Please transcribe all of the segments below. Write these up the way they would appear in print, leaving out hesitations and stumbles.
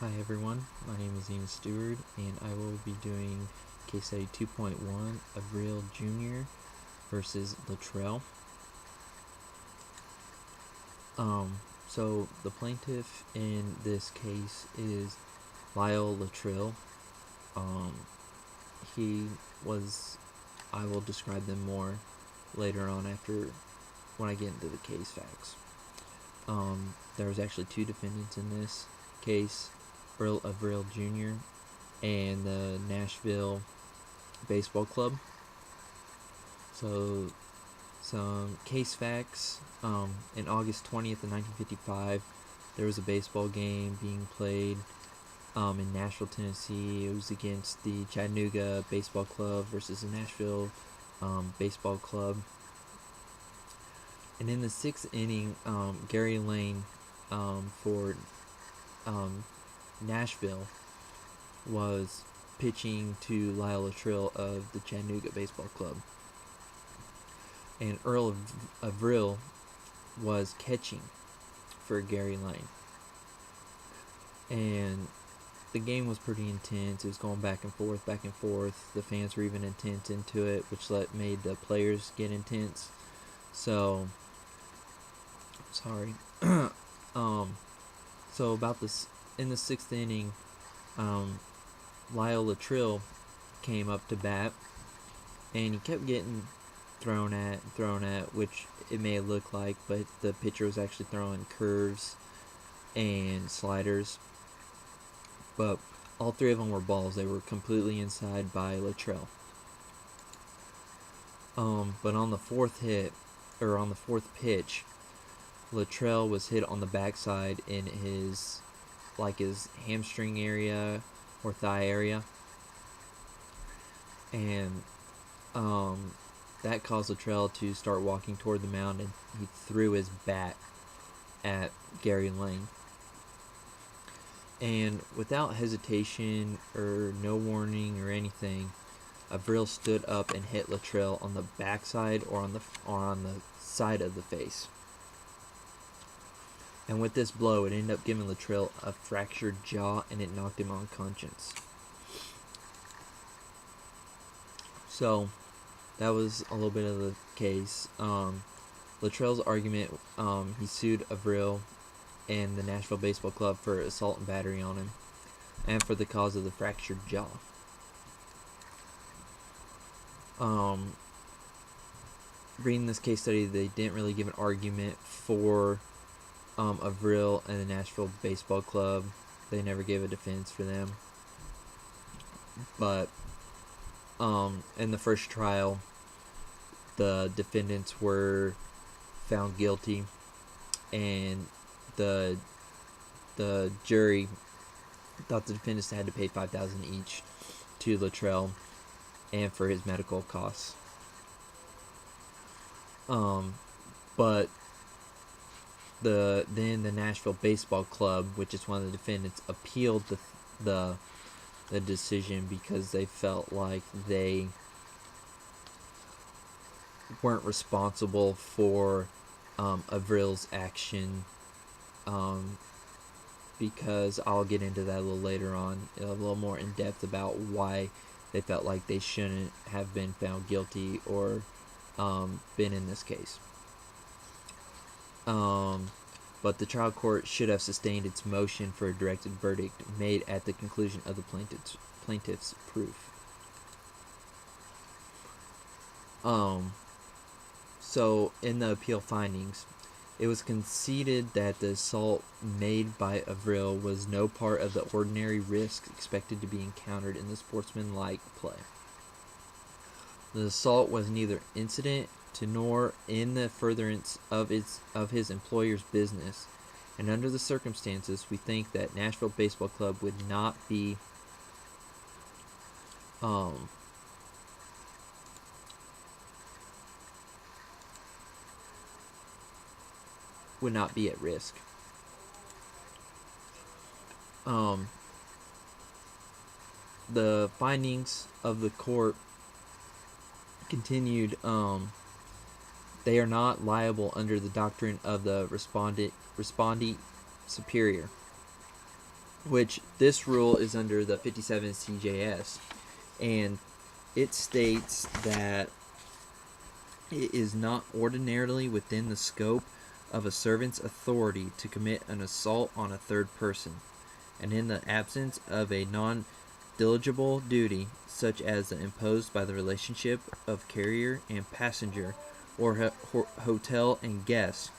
Hi everyone, my name is Steward, and I will be doing case study 2.1 of Real Jr. versus Luttrell. So the plaintiff in this case is Lyle Luttrell. He was, I will describe them more later on after when I get into the case facts. There was actually two defendants in this case, Earl of Real Jr. and the Nashville Baseball Club. So, some case facts. In August 20th of 1955, there was a baseball game being played in Nashville, Tennessee. It was against the Chattanooga Baseball Club versus the Nashville Baseball Club. And in the sixth inning, Gary Lane for Nashville was pitching to Lyle Luttrell of the Chattanooga Baseball Club. And Earl of Real was catching for Gary Lane. And the game was pretty intense. It was going back and forth, back and forth. The fans were even intense into it, which made the players get intense. So, sorry. So about this, in the sixth inning, Lyle Luttrell came up to bat, and he kept getting thrown at, which it may look like, but the pitcher was actually throwing curves and sliders. But all three of them were balls. They were completely inside by Luttrell. But on the fourth pitch, Luttrell was hit on the backside in his hamstring area or thigh area, and that caused Luttrell to start walking toward the mound, and he threw his bat at Gary Lane. And without hesitation or no warning or anything, Avril stood up and hit Luttrell on the backside or on the side of the face. And with this blow, it ended up giving Luttrell a fractured jaw, and it knocked him unconscious. So, that was a little bit of the case. Luttrell's argument, he sued Avril and the Nashville Baseball Club for assault and battery on him, and for the cause of the fractured jaw. Reading this case study, they didn't really give an argument for Avril and the Nashville Baseball Club. They never gave a defense for them. But in the first trial, the defendants were found guilty, and the jury thought the defendants had to pay $5,000 each to Luttrell and for his medical costs. But then the Nashville Baseball Club, which is one of the defendants, appealed the decision because they felt like they weren't responsible for Avril's action, because I'll get into that a little later on, a little more in depth about why they felt like they shouldn't have been found guilty or been in this case. But the trial court should have sustained its motion for a directed verdict made at the conclusion of the plaintiff's proof. So in the appeal findings, it was conceded that the assault made by Avril was no part of the ordinary risk expected to be encountered in the sportsmanlike play. The assault was neither incident to nor in the furtherance of his employer's business, and under the circumstances, we think that Nashville Baseball Club would not be at risk. The findings of the court continued. They are not liable under the doctrine of the respondeat superior. which this rule is under the 57 CJS, and it states that it is not ordinarily within the scope of a servant's authority to commit an assault on a third person, and in the absence of a non-diligible duty, such as the imposed by the relationship of carrier and passenger, or hotel and guest,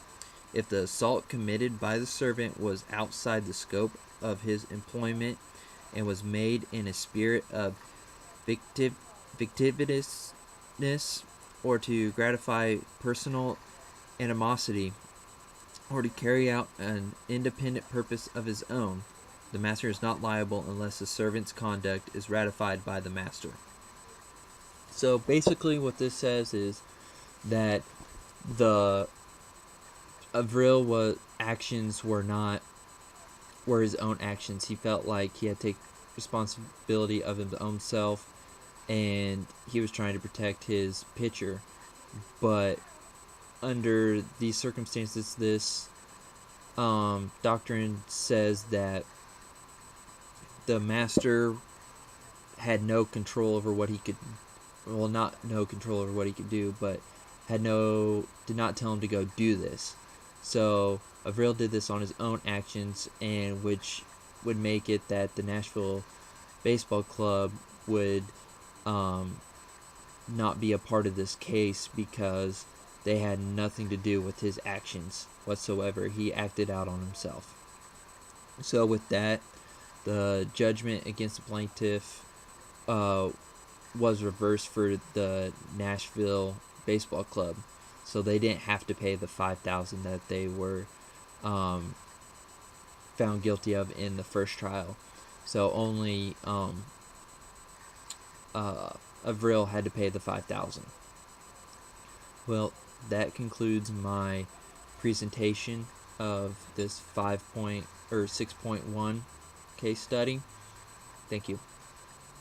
if the assault committed by the servant was outside the scope of his employment and was made in a spirit of victimiousness, or to gratify personal animosity, or to carry out an independent purpose of his own, the master is not liable unless the servant's conduct is ratified by the master. So basically what this says is that the Avril actions were his own actions. He felt like he had to take responsibility of his own self, and he was trying to protect his pitcher. But under these circumstances, this doctrine says that the master had no control over what he could, well, not no control over what he could do, but did not tell him to go do this. So Avril did this on his own actions, and which would make it that the Nashville Baseball Club would not be a part of this case because they had nothing to do with his actions whatsoever. He acted out on himself. So with that, the judgment against the plaintiff was reversed for the Nashville Baseball Club. So they didn't have to pay the $5,000 that they were found guilty of in the first trial. So only Avril had to pay the $5,000. Well, that concludes my presentation of this 6.1 case study. Thank you.